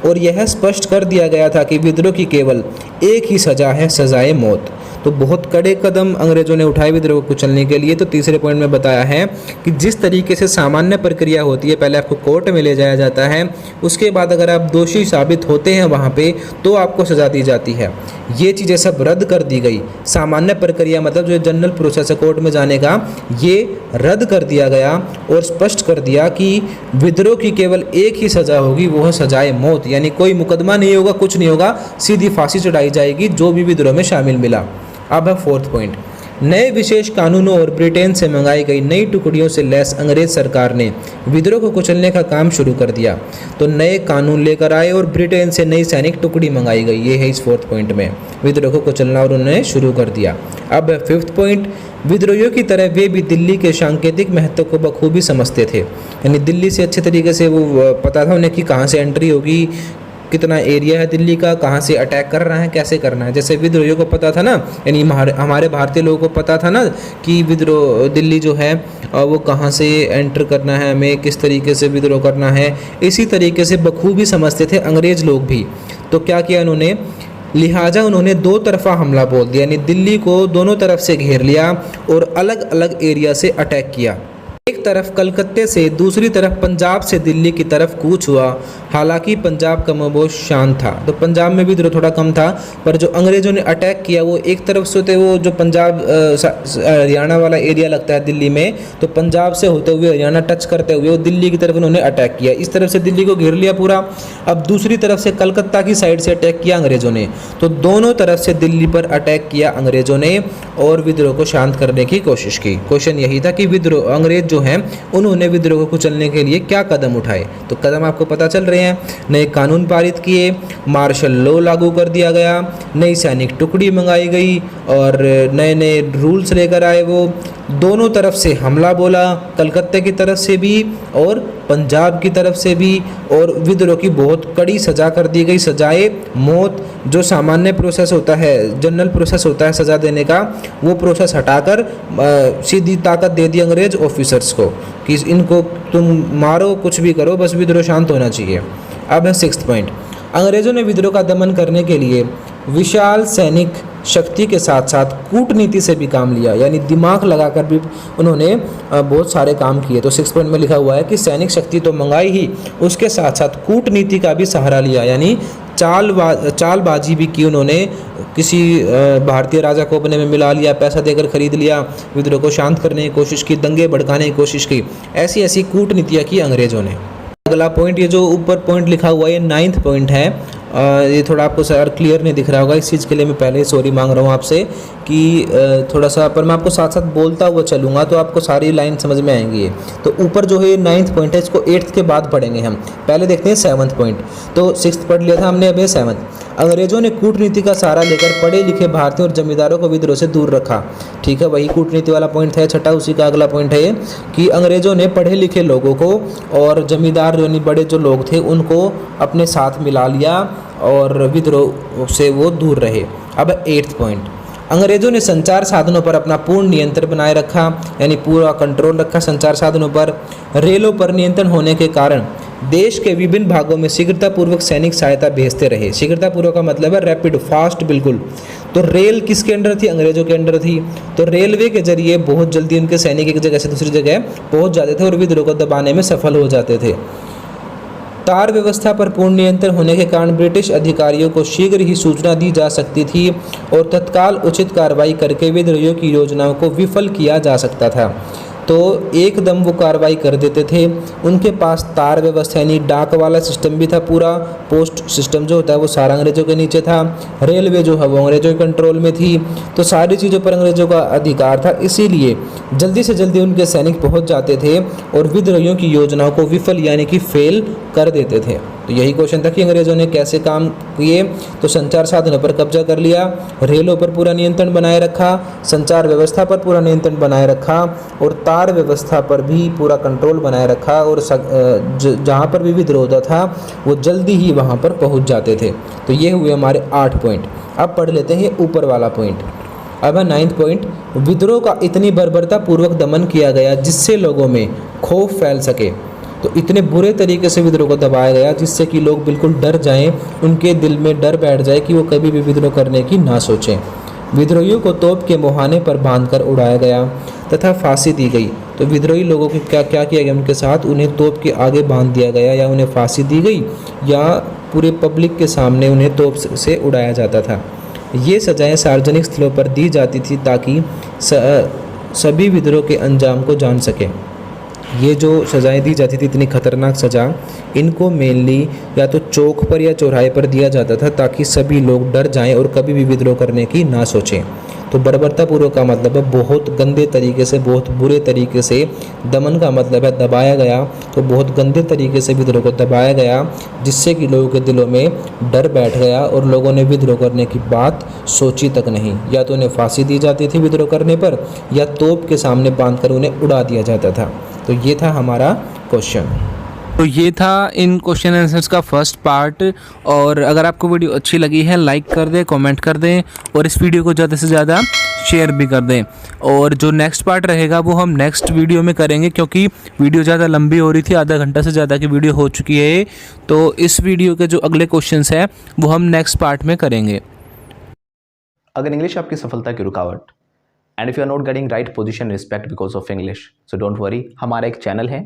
और यह स्पष्ट कर दिया गया था कि विद्रोह की केवल एक ही सज़ा है, सज़ाए मौत। तो बहुत कड़े कदम अंग्रेजों ने उठाए विद्रोह को कुचलने के लिए। तो तीसरे पॉइंट में बताया है कि जिस तरीके से सामान्य प्रक्रिया होती है, पहले आपको कोर्ट में ले जाया जाता है, उसके बाद अगर आप दोषी साबित होते हैं वहाँ पे तो आपको सज़ा दी जाती है। ये चीज़ें सब रद्द कर दी गई। सामान्य प्रक्रिया मतलब जो जनरल प्रोसेस है कोर्ट में जाने का, ये रद्द कर दिया गया और स्पष्ट कर दिया कि विद्रोह की केवल एक ही सज़ा होगी, वो है सजाए मौत। यानी कोई मुकदमा नहीं होगा, कुछ नहीं होगा, सीधी फांसी चढ़ाई जाएगी जो भी विद्रोह में शामिल मिला। अब है फोर्थ पॉइंट, नए विशेष कानूनों और ब्रिटेन से मंगाई गई नई टुकड़ियों से लैस अंग्रेज सरकार ने विद्रोह को कुचलने का काम शुरू कर दिया। तो नए कानून लेकर आए और ब्रिटेन से नई सैनिक टुकड़ी मंगाई गई। ये है इस फोर्थ पॉइंट में, विद्रोह को कुचलना और उन्होंने शुरू कर दिया। अब है फिफ्थ पॉइंट, विद्रोहियों की तरह वे भी दिल्ली के सांकेतिक महत्व को बखूबी समझते थे। यानी दिल्ली से अच्छे तरीके से वो पता था उन्हें कि कहाँ से एंट्री होगी, कितना एरिया है दिल्ली का, कहाँ से अटैक कर रहा है, कैसे करना है। जैसे विद्रोहियों को पता था ना, यानी हमारे भारतीय लोगों को पता था ना कि विद्रोह दिल्ली जो है वो कहाँ से एंटर करना है, हमें किस तरीके से विद्रोह करना है, इसी तरीके से बखूबी समझते थे अंग्रेज लोग भी। तो क्या किया उन्होंने, लिहाजा उन्होंने दो तरफा हमला बोल दिया, यानी दिल्ली को दोनों तरफ से घेर लिया और अलग अलग एरिया से अटैक किया। एक तरफ कलकत्ते से, दूसरी तरफ पंजाब से दिल्ली की तरफ कूच हुआ। हालांकि पंजाब कमोबेश शांत था, तो पंजाब में भी विद्रोह थोड़ा कम था, पर जो अंग्रेजों ने अटैक किया वो एक तरफ से होते, वो जो पंजाब हरियाणा वाला एरिया लगता है दिल्ली में, तो पंजाब से होते हुए हरियाणा टच करते हुए वो दिल्ली की तरफ उन्होंने अटैक किया। इस तरफ से दिल्ली को घेर लिया पूरा। अब दूसरी तरफ से कलकत्ता की साइड से अटैक किया अंग्रेजों ने। तो दोनों तरफ से दिल्ली पर अटैक किया अंग्रेजों ने और विद्रोह को शांत करने की कोशिश की। क्वेश्चन यही था कि विद्रोह अंग्रेज जो हैं उन्होंने विद्रोह को कुचलने के लिए क्या कदम उठाए। तो कदम आपको पता चल रहे हैं, नए कानून पारित किए, मार्शल लॉ लागू कर दिया गया, नई सैनिक टुकड़ी मंगाई गई और नए नए रूल्स लेकर आए। वो दोनों तरफ से हमला बोला, कलकत्ते की तरफ से भी और पंजाब की तरफ से भी, और विद्रोह की बहुत कड़ी सज़ा कर दी गई, सजाए मौत। जो सामान्य प्रोसेस होता है, जनरल प्रोसेस होता है सज़ा देने का, वो प्रोसेस हटाकर सीधी ताकत दे दी अंग्रेज ऑफिसर्स को कि इनको तुम मारो, कुछ भी करो, बस विद्रोह शांत होना चाहिए। अब है 6th पॉइंट। अंग्रेजों ने विद्रोह का दमन करने के लिए विशाल सैनिक शक्ति के साथ साथ कूटनीति से भी काम लिया, यानी दिमाग लगाकर भी उन्होंने बहुत सारे काम किए। तो 6 पॉइंट में लिखा हुआ है कि सैनिक शक्ति तो मंगाई ही, उसके साथ साथ कूटनीति का भी सहारा लिया, यानी चालबाजी भी की उन्होंने। किसी भारतीय राजा को अपने में मिला लिया, पैसा देकर खरीद लिया, विद्रोह को शांत करने की कोशिश की, दंगे भड़काने की कोशिश की, ऐसी ऐसी कूटनीतियाँ की अंग्रेजों ने। अगला पॉइंट, ये जो ऊपर पॉइंट लिखा हुआ है ये 9th पॉइंट है। ये थोड़ा आपको सर क्लियर नहीं दिख रहा होगा, इस चीज़ के लिए मैं पहले ही सॉरी मांग रहा हूँ आपसे कि थोड़ा सा, पर मैं आपको साथ साथ बोलता हुआ चलूँगा तो आपको सारी लाइन समझ में आएंगी। ये तो ऊपर जो है 9th पॉइंट है, इसको 8th के बाद पढ़ेंगे हम। पहले देखते हैं 7th पॉइंट। तो 6th पढ़ लिया था हमने, अब 7th। अंग्रेजों ने कूटनीति का सहारा लेकर पढ़े लिखे भारतीयों और जमींदारों को विद्रोह से दूर रखा। ठीक है, वही कूटनीति वाला पॉइंट है, छठा उसी का अगला पॉइंट है ये, कि अंग्रेजों ने पढ़े लिखे लोगों को और जमींदार यानी बड़े जो लोग थे उनको अपने साथ मिला लिया और विद्रोह से वो दूर रहे। अब 8th पॉइंट, अंग्रेजों ने संचार साधनों पर अपना पूर्ण नियंत्रण बनाए रखा, यानी पूरा कंट्रोल रखा संचार साधनों पर। रेलों पर नियंत्रण होने के कारण देश के विभिन्न भागों में शीघ्रतापूर्वक सैनिक सहायता भेजते रहे। शीघ्रतापूर्वक का मतलब है रैपिड, फास्ट बिल्कुल। तो रेल किसके अंडर थी? अंग्रेजों के अंडर थी। तो रेलवे के जरिए बहुत जल्दी उनके सैनिक एक जगह से दूसरी जगह पहुंच जाते थे और विद्रोह को दबाने में सफल हो जाते थे। तार व्यवस्था पर पूर्ण नियंत्रण होने के कारण ब्रिटिश अधिकारियों को शीघ्र ही सूचना दी जा सकती थी और तत्काल उचित कार्रवाई करके विद्रोहियों की योजनाओं को विफल किया जा सकता था। तो एकदम वो कार्रवाई कर देते थे। उनके पास तार व्यवस्था यानी डाक वाला सिस्टम भी था, पूरा पोस्ट सिस्टम जो होता है वो सारा अंग्रेजों के नीचे था। रेलवे जो है वो अंग्रेजों के कंट्रोल में थी। तो सारी चीज़ों पर अंग्रेजों का अधिकार था, इसीलिए जल्दी से जल्दी उनके सैनिक पहुंच जाते थे और विद्रोहियों की योजनाओं को विफल यानी कि फेल कर देते थे। तो यही क्वेश्चन था कि अंग्रेजों ने कैसे काम किए। तो संचार साधनों पर कब्जा कर लिया, रेलों पर पूरा नियंत्रण बनाए रखा, संचार व्यवस्था पर पूरा नियंत्रण बनाए रखा और तार व्यवस्था पर भी पूरा कंट्रोल बनाए रखा और जहाँ पर भी विद्रोह होता था वो जल्दी ही वहाँ पर पहुँच जाते थे। तो ये हुए हमारे 8 पॉइंट। अब पढ़ लेते हैं ऊपर वाला पॉइंट। अब है 9th पॉइंट, विद्रोह का इतनी बर्बरता पूर्वक दमन किया गया जिससे लोगों में खौफ फैल सके। तो इतने बुरे तरीके से विद्रोह को दबाया गया जिससे कि लोग बिल्कुल डर जाएं, उनके दिल में डर बैठ जाए कि वो कभी भी विद्रोह करने की ना सोचें। विद्रोहियों को तोप के मुहाने पर बांधकर उड़ाया गया तथा फांसी दी गई। तो विद्रोही लोगों को क्या क्या किया गया उनके साथ? उन्हें तोप के आगे बांध दिया गया या उन्हें फांसी दी गई या पूरे पब्लिक के सामने उन्हें तोप से उड़ाया जाता था। ये सजाएं सार्वजनिक स्थलों पर दी जाती थी ताकि सभी विद्रोह के अंजाम को जान सकें। ये जो सज़ाएं दी जाती थी, इतनी खतरनाक सज़ा, इनको मेनली या तो चौक पर या चौराहे पर दिया जाता था ताकि सभी लोग डर जाएं और कभी भी विद्रोह करने की ना सोचें। तो बर्बरतापूर्वक का मतलब है बहुत गंदे तरीके से, बहुत बुरे तरीके से। दमन का मतलब है दबाया गया, तो बहुत गंदे तरीके से विद्रोह को दबाया गया जिससे कि लोगों के दिलों में डर बैठ गया और लोगों ने विद्रोह करने की बात सोची तक नहीं। या तो उन्हें फांसी दी जाती थी विद्रोह करने पर या तोप के सामने बांधकर उन्हें उड़ा दिया जाता था। तो ये था हमारा क्वेश्चन। तो ये था इन क्वेश्चन आंसर्स का फर्स्ट पार्ट। और अगर आपको वीडियो अच्छी लगी है लाइक कर दें, कमेंट कर दें और इस वीडियो को ज़्यादा से ज़्यादा शेयर भी कर दें। और जो नेक्स्ट पार्ट रहेगा वो हम नेक्स्ट वीडियो में करेंगे क्योंकि वीडियो ज़्यादा लंबी हो रही थी, आधा घंटा से ज़्यादा की वीडियो हो चुकी है। तो इस वीडियो के जो अगले क्वेश्चंस हैं वो हम नेक्स्ट पार्ट में करेंगे। अगर इंग्लिश आपकी सफलता की रुकावट and if you are not getting right position respect because of English, so don't worry, हमारा एक चैनल है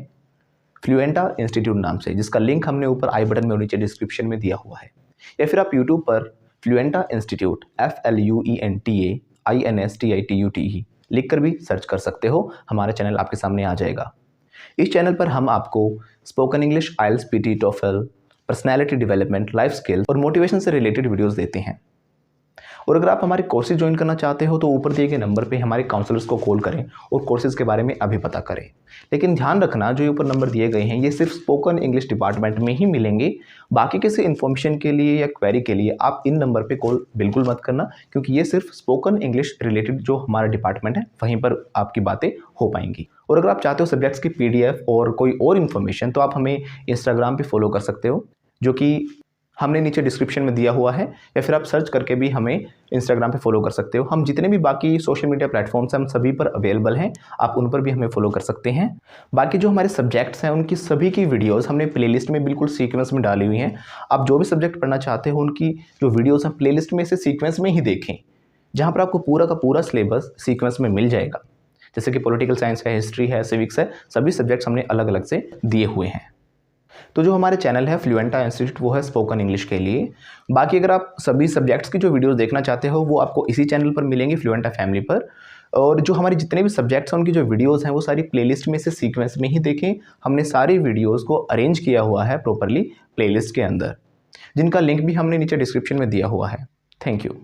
फ्लुएंटा इंस्टीट्यूट नाम से, जिसका लिंक हमने ऊपर आई बटन में और नीचे डिस्क्रिप्शन में दिया हुआ है। या फिर आप यूट्यूब पर फ्लुएंटा इंस्टीट्यूट FLUENTA INSTITUTE लिख कर भी सर्च कर सकते हो, हमारा चैनल आपके सामने आ जाएगा। इस चैनल पर हम आपको spoken English, IELTS, PT, TOEFL, personality development, life skill और मोटिवेशन से रिलेटेड वीडियोज़ देते हैं। और अगर आप हमारे कोर्सेज ज्वाइन करना चाहते हो तो ऊपर दिए गए नंबर पे हमारे काउंसलर्स को कॉल करें और कोर्सेज के बारे में अभी पता करें। लेकिन ध्यान रखना, जो ऊपर नंबर दिए गए हैं ये सिर्फ स्पोकन इंग्लिश डिपार्टमेंट में ही मिलेंगे। बाकी किसी इन्फॉर्मेशन के लिए या क्वेरी के लिए आप इन नंबर पे कॉल बिल्कुल मत करना, क्योंकि ये सिर्फ स्पोकन इंग्लिश रिलेटेड जो हमारा डिपार्टमेंट है वहीं पर आपकी बातें हो पाएंगी। और अगर आप चाहते हो सब्जेक्ट्स की PDF और कोई और इन्फॉर्मेशन तो आप हमें इंस्टाग्राम पर फॉलो कर सकते हो, जो कि हमने नीचे डिस्क्रिप्शन में दिया हुआ है, या फिर आप सर्च करके भी हमें इंस्टाग्राम पे फॉलो कर सकते हो। हम जितने भी बाकी सोशल मीडिया प्लेटफॉर्म्स हैं हम सभी पर अवेलेबल हैं, आप उन पर भी हमें फॉलो कर सकते हैं। बाकी जो हमारे सब्जेक्ट्स हैं उनकी सभी की वीडियोस हमने प्लेलिस्ट में बिल्कुल सीक्वेंस में डाली हुई हैं। आप जो भी सब्जेक्ट पढ़ना चाहते हो उनकी जो वीडियोज़ हैं प्लेलिस्ट में से सीक्वेंस में ही देखें, जहाँ पर आपको पूरा का पूरा सिलेबस सीक्वेंस में मिल जाएगा। जैसे कि पॉलिटिकल साइंस है, हिस्ट्री है, सिविक्स है, सभी सब्जेक्ट्स हमने अलग अलग से दिए हुए हैं। तो जो हमारे चैनल है फ्लुएंटा इंस्टीट्यूट वो है स्पोकन इंग्लिश के लिए। बाकी अगर आप सभी सब्जेक्ट्स की जो वीडियोस देखना चाहते हो वो आपको इसी चैनल पर मिलेंगे, फ्लुएंटा फैमिली पर। और जो हमारे जितने भी सब्जेक्ट्स हैं उनकी जो वीडियोस हैं वो सारी प्लेलिस्ट में से सीक्वेंस में ही देखें। हमने सारी वीडियोस को अरेंज किया हुआ है प्रॉपरली प्लेलिस्ट के अंदर, जिनका लिंक भी हमने नीचे डिस्क्रिप्शन में दिया हुआ है। Thank you.